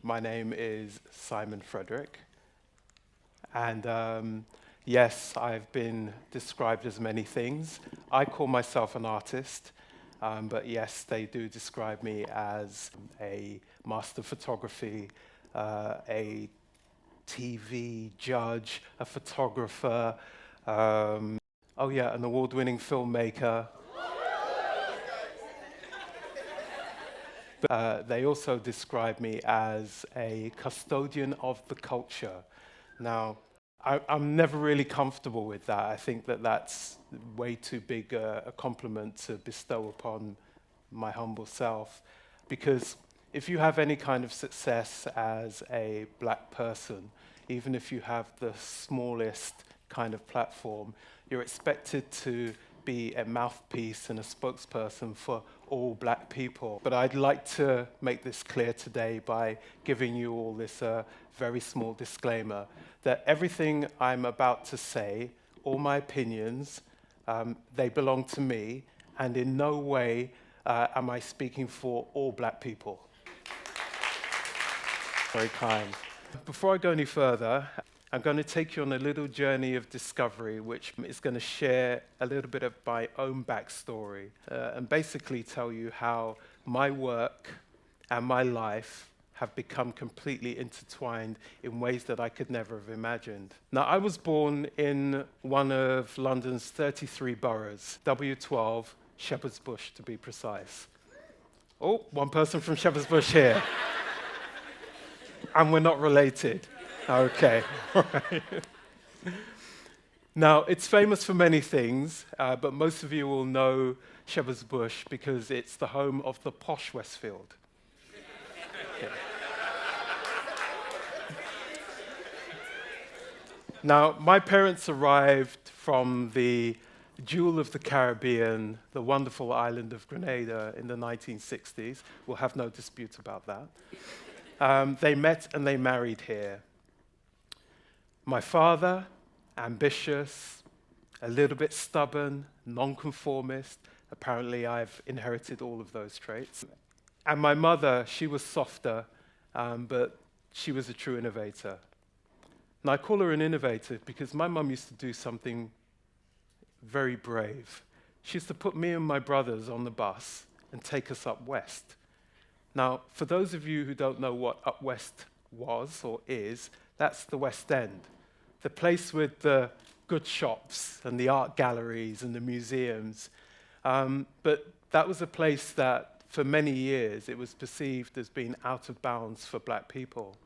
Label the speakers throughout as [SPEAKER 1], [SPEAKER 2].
[SPEAKER 1] My name is Simon Frederick, and yes, I've been described as many things. I call myself an artist, but yes, they do describe me as a master of photography, a TV judge, a photographer, oh yeah, an award-winning filmmaker. They also describe me as a custodian of the culture. Now, I'm never really comfortable with that. I think that that's way too big a compliment to bestow upon my humble self. Because if you have any kind of success as a black person, even if you have the smallest kind of platform, you're expected to be a mouthpiece and a spokesperson for all black people. But I'd like to make this clear today by giving you all this very small disclaimer that everything I'm about to say, all my opinions, they belong to me, and in no way am I speaking for all black people. Very kind. Before I go any further, I'm going to take you on a little journey of discovery, which is going to share a little bit of my own backstory and basically tell you how my work and my life have become completely intertwined in ways that I could never have imagined. Now, I was born in one of London's 33 boroughs, W12, Shepherd's Bush to be precise. Oh, one person from Shepherd's Bush here. And we're not related. Okay. Now, it's famous for many things, but most of you will know Shepherd's Bush because it's the home of the posh Westfield. Okay. Now, my parents arrived from the jewel of the Caribbean, the wonderful island of Grenada in the 1960s. We'll have no dispute about that. They met and they married here. My father, ambitious, a little bit stubborn, nonconformist. Apparently, I've inherited all of those traits. And my mother, she was softer, but she was a true innovator. And I call her an innovator because my mum used to do something very brave. She used to put me and my brothers on the bus and take us up west. Now, for those of you who don't know what up west was or is, that's the West End. The place with the good shops and the art galleries and the museums. But that was a place that, for many years, it was perceived as being out of bounds for black people.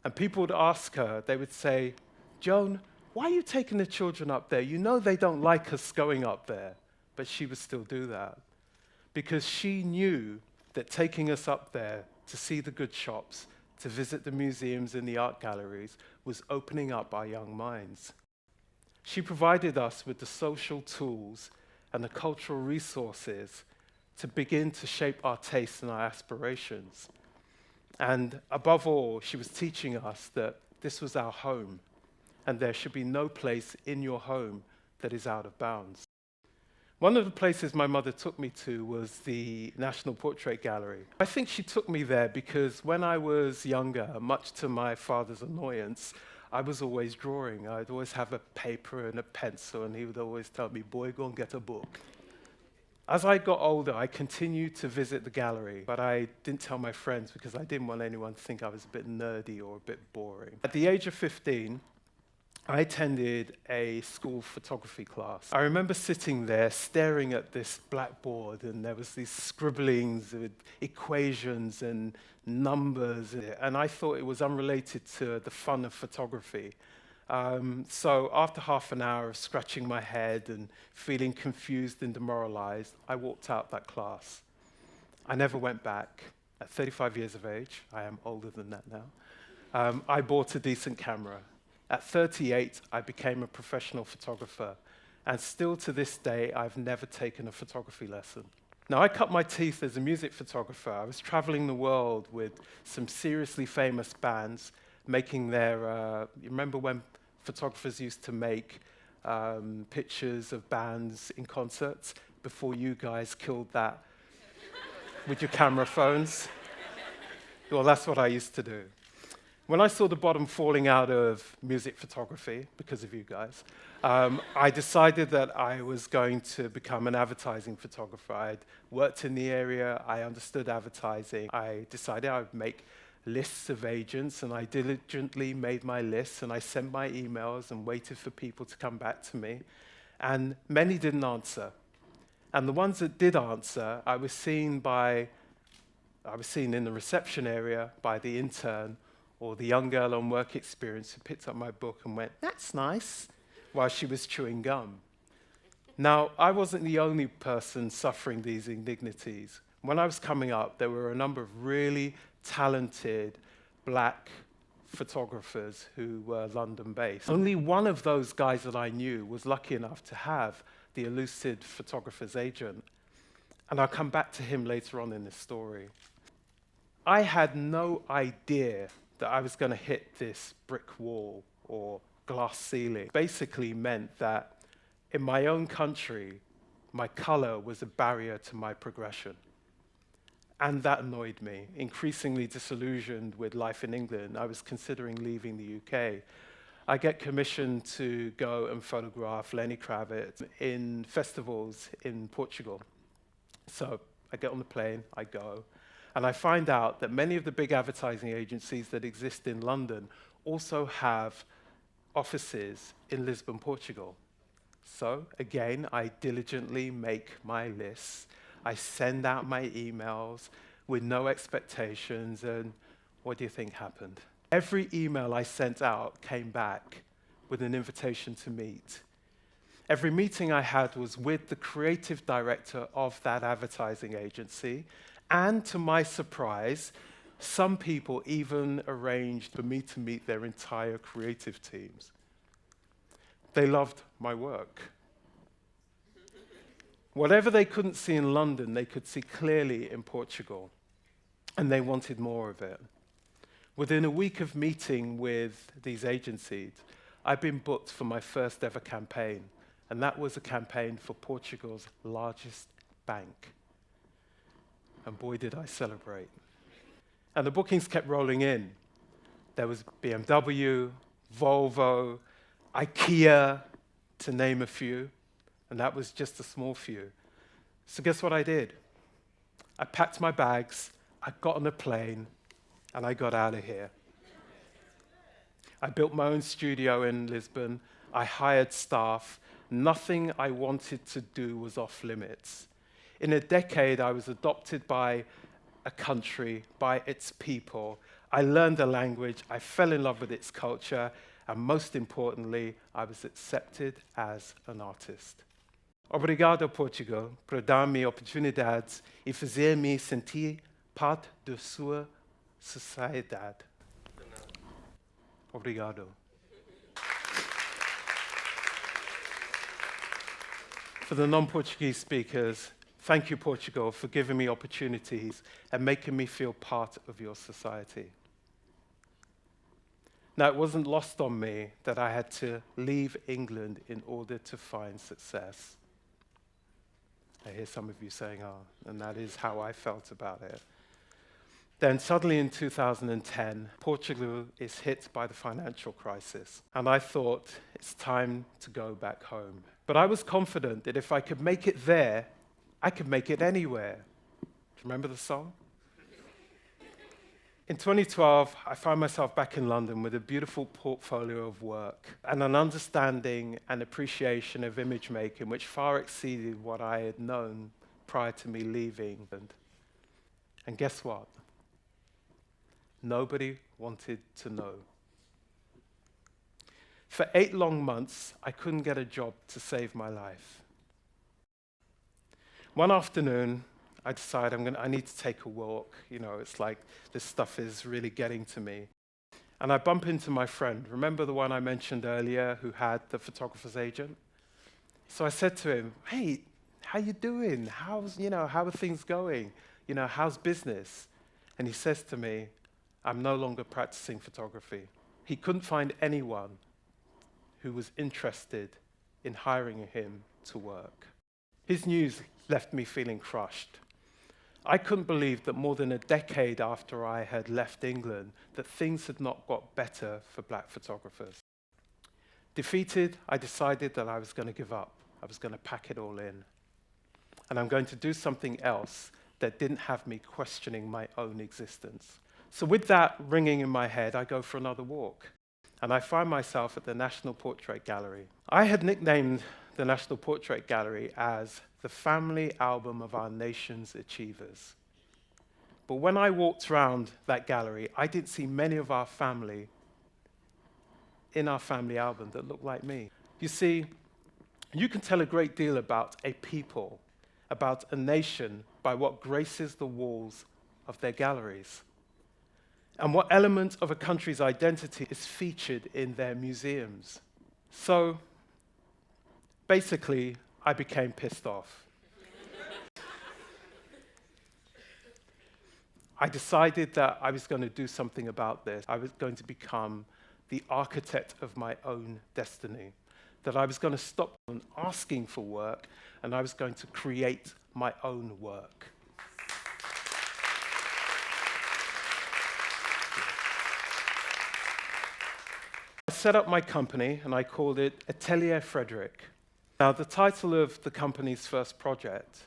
[SPEAKER 1] And people would ask her, they would say, "Joan, why are you taking the children up there? You know they don't like us going up there." But she would still do that. Because she knew that taking us up there to see the good shops, to visit the museums and the art galleries, was opening up our young minds. She provided us with the social tools and the cultural resources to begin to shape our tastes and our aspirations. And above all, she was teaching us that this was our home, and there should be no place in your home that is out of bounds. One of the places my mother took me to was the National Portrait Gallery. I think she took me there because when I was younger, much to my father's annoyance, I was always drawing. I'd always have a paper and a pencil, and he would always tell me, "Boy, go and get a book." As I got older, I continued to visit the gallery, but I didn't tell my friends because I didn't want anyone to think I was a bit nerdy or a bit boring. At the age of 15, I attended a school photography class. I remember sitting there staring at this blackboard, and there was these scribblings with equations and numbers, and I thought it was unrelated to the fun of photography. So after half an hour of scratching my head and feeling confused and demoralized, I walked out that class. I never went back. At 35 years of age, I am older than that now, I bought a decent camera. At 38, I became a professional photographer, and still to this day, I've never taken a photography lesson. Now, I cut my teeth as a music photographer. I was traveling the world with some seriously famous bands, making their, you remember when photographers used to make pictures of bands in concerts before you guys killed that with your camera phones? Well, that's what I used to do. When I saw the bottom falling out of music photography, because of you guys, I decided that I was going to become an advertising photographer. I'd worked in the area, I understood advertising. I decided I would make lists of agents, and I diligently made my lists, and I sent my emails and waited for people to come back to me. And many didn't answer. And the ones that did answer, I was seen in the reception area by the intern or the young girl on work experience who picked up my book and went, "That's nice," while she was chewing gum. Now, I wasn't the only person suffering these indignities. When I was coming up, there were a number of really talented black photographers who were London-based. Only one of those guys that I knew was lucky enough to have the elusive photographer's agent. And I'll come back to him later on in this story. I had no idea that I was going to hit this brick wall or glass ceiling. Basically meant that in my own country, my color was a barrier to my progression. And that annoyed me. Increasingly disillusioned with life in England, I was considering leaving the UK. I get commissioned to go and photograph Lenny Kravitz in festivals in Portugal. So I get on the plane, I go, and I find out that many of the big advertising agencies that exist in London also have offices in Lisbon, Portugal. So again, I diligently make my lists. I send out my emails with no expectations, and what do you think happened? Every email I sent out came back with an invitation to meet. Every meeting I had was with the creative director of that advertising agency, and to my surprise, some people even arranged for me to meet their entire creative teams. They loved my work. Whatever they couldn't see in London, they could see clearly in Portugal, and they wanted more of it. Within a week of meeting with these agencies, I'd been booked for my first ever campaign, and that was a campaign for Portugal's largest bank. And boy, did I celebrate. And the bookings kept rolling in. There was BMW, Volvo, IKEA, to name a few, and that was just a small few. So guess what I did? I packed my bags, I got on a plane, and I got out of here. I built my own studio in Lisbon, I hired staff. Nothing I wanted to do was off limits. In a decade, I was adopted by a country, by its people. I learned a language, I fell in love with its culture, and most importantly, I was accepted as an artist. Obrigado, Portugal, por dar-me oportunidades e fazer-me sentir parte da sua sociedade. Obrigado. For the non-Portuguese speakers, thank you, Portugal, for giving me opportunities and making me feel part of your society. Now, it wasn't lost on me that I had to leave England in order to find success. I hear some of you saying, "Oh," and that is how I felt about it. Then suddenly in 2010, Portugal is hit by the financial crisis, and I thought it's time to go back home. But I was confident that if I could make it there, I could make it anywhere. Do you remember the song? In 2012, I found myself back in London with a beautiful portfolio of work and an understanding and appreciation of image making which far exceeded what I had known prior to me leaving. And guess what? Nobody wanted to know. For 8 long months, I couldn't get a job to save my life. One afternoon, I decided I need to take a walk. You know, it's like this stuff is really getting to me. And I bump into my friend. Remember the one I mentioned earlier who had the photographer's agent? So I said to him, "Hey, how you doing? How are things going? How's business?" And he says to me, "I'm no longer practicing photography." He couldn't find anyone who was interested in hiring him to work. His news left me feeling crushed. I couldn't believe that more than a decade after I had left England, that things had not got better for black photographers. Defeated, I decided that I was going to give up. I was going to pack it all in. And I'm going to do something else that didn't have me questioning my own existence. So with that ringing in my head, I go for another walk. And I find myself at the National Portrait Gallery. I had nicknamed the National Portrait Gallery as the family album of our nation's achievers. But when I walked around that gallery, I didn't see many of our family in our family album that looked like me. You see, you can tell a great deal about a people, about a nation, by what graces the walls of their galleries, and what element of a country's identity is featured in their museums. So, basically, I became pissed off. I decided that I was going to do something about this. I was going to become the architect of my own destiny, that I was going to stop asking for work, and I was going to create my own work. I set up my company, and I called it Atelier Frederick. Now, the title of the company's first project,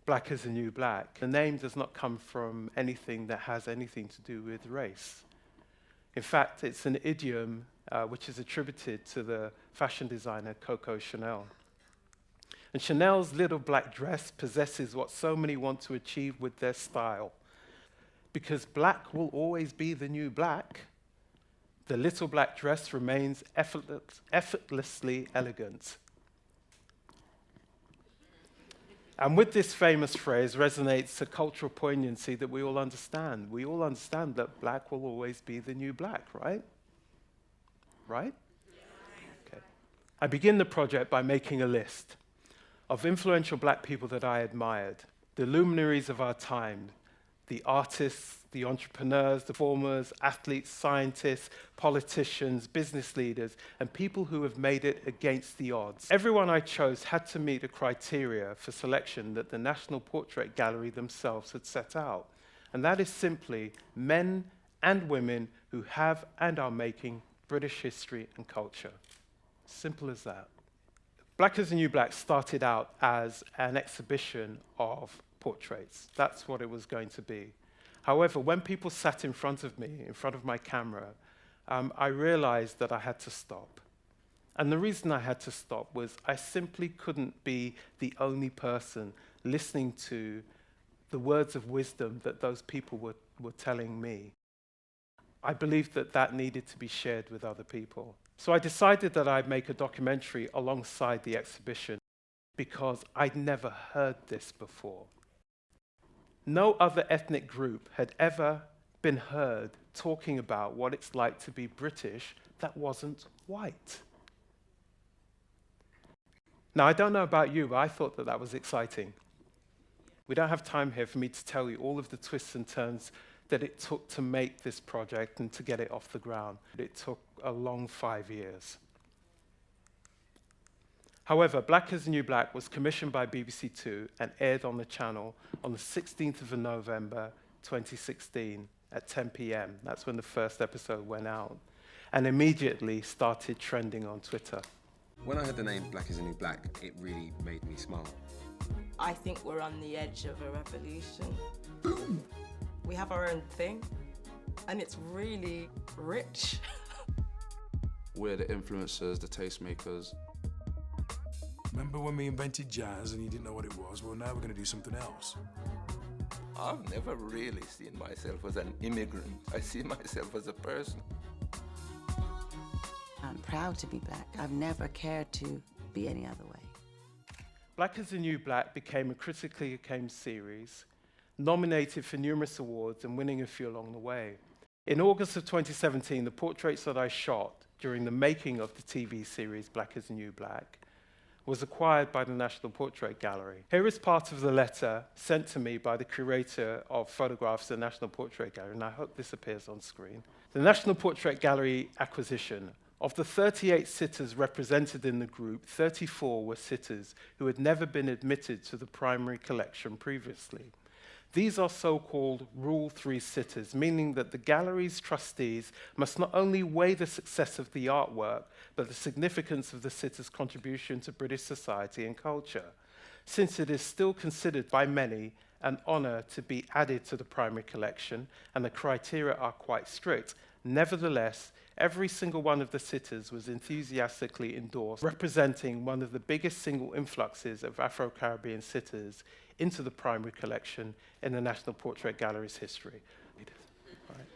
[SPEAKER 1] Black is the New Black, the name does not come from anything that has anything to do with race. In fact, it's an idiom which is attributed to the fashion designer Coco Chanel. And Chanel's little black dress possesses what so many want to achieve with their style. Because black will always be the new black, the little black dress remains effortlessly elegant. And with this famous phrase resonates a cultural poignancy that we all understand. We all understand that black will always be the new black, right? Right? Okay. I begin the project by making a list of influential black people that I admired, the luminaries of our time, the artists, the entrepreneurs, the performers, athletes, scientists, politicians, business leaders, and people who have made it against the odds. Everyone I chose had to meet a criteria for selection that the National Portrait Gallery themselves had set out. And that is simply men and women who have and are making British history and culture. Simple as that. Black is the New Black started out as an exhibition of portraits. That's what it was going to be. However, when people sat in front of me, in front of my camera, I realized that I had to stop. And the reason I had to stop was I simply couldn't be the only person listening to the words of wisdom that those people were telling me. I believed that that needed to be shared with other people. So I decided that I'd make a documentary alongside the exhibition because I'd never heard this before. No other ethnic group had ever been heard talking about what it's like to be British that wasn't white. Now, I don't know about you, but I thought that that was exciting. We don't have time here for me to tell you all of the twists and turns that it took to make this project and to get it off the ground. It took a long 5 years. However, Black is the New Black was commissioned by BBC Two and aired on the channel on the 16th of November 2016 at 10 p.m. That's when the first episode went out, and immediately started trending on Twitter.
[SPEAKER 2] When I heard the name Black is the New Black, it really made me smile.
[SPEAKER 3] I think we're on the edge of a revolution. We have our own thing, and it's really rich.
[SPEAKER 4] We're the influencers, the tastemakers.
[SPEAKER 5] Remember when we invented jazz and you didn't know what it was? Well, now we're going to do something else.
[SPEAKER 6] I've never really seen myself as an immigrant. I see myself as a person.
[SPEAKER 7] I'm proud to be black. I've never cared to be any other way.
[SPEAKER 1] Black is the New Black became a critically acclaimed series, nominated for numerous awards and winning a few along the way. In August of 2017, the portraits that I shot during the making of the TV series Black is the New Black was acquired by the National Portrait Gallery. Here is part of the letter sent to me by the curator of photographs at the National Portrait Gallery, and I hope this appears on screen. The National Portrait Gallery acquisition. Of the 38 sitters represented in the group, 34 were sitters who had never been admitted to the primary collection previously. These are so-called Rule 3 sitters, meaning that the gallery's trustees must not only weigh the success of the artwork, but the significance of the sitter's contribution to British society and culture, since it is still considered by many an honour to be added to the primary collection, and the criteria are quite strict. Nevertheless, every single one of the sitters was enthusiastically endorsed, representing one of the biggest single influxes of Afro-Caribbean sitters into the primary collection in the National Portrait Gallery's history. All right.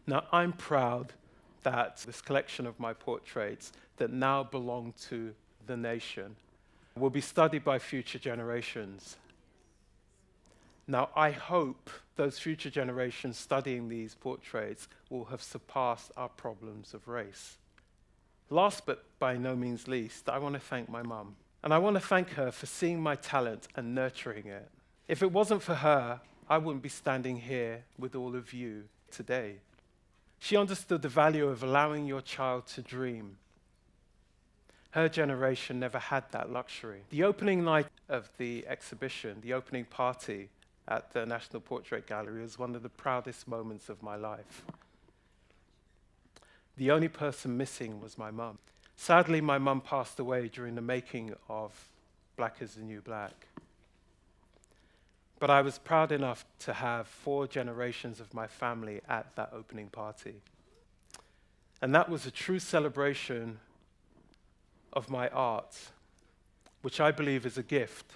[SPEAKER 1] Now, I'm proud that this collection of my portraits that now belong to the nation will be studied by future generations. Now, I hope those future generations studying these portraits will have surpassed our problems of race. Last but by no means least, I want to thank my mum. And I want to thank her for seeing my talent and nurturing it. If it wasn't for her, I wouldn't be standing here with all of you today. She understood the value of allowing your child to dream. Her generation never had that luxury. The opening night of the exhibition, the opening party at the National Portrait Gallery, was one of the proudest moments of my life. The only person missing was my mum. Sadly, my mum passed away during the making of Black is the New Black. But I was proud enough to have 4 generations of my family at that opening party. And that was a true celebration of my art, which I believe is a gift,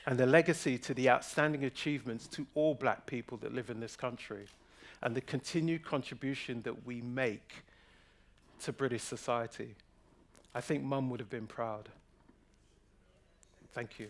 [SPEAKER 1] and a legacy to the outstanding achievements to all Black people that live in this country, and the continued contribution that we make to British society. I think Mum would have been proud. Thank you.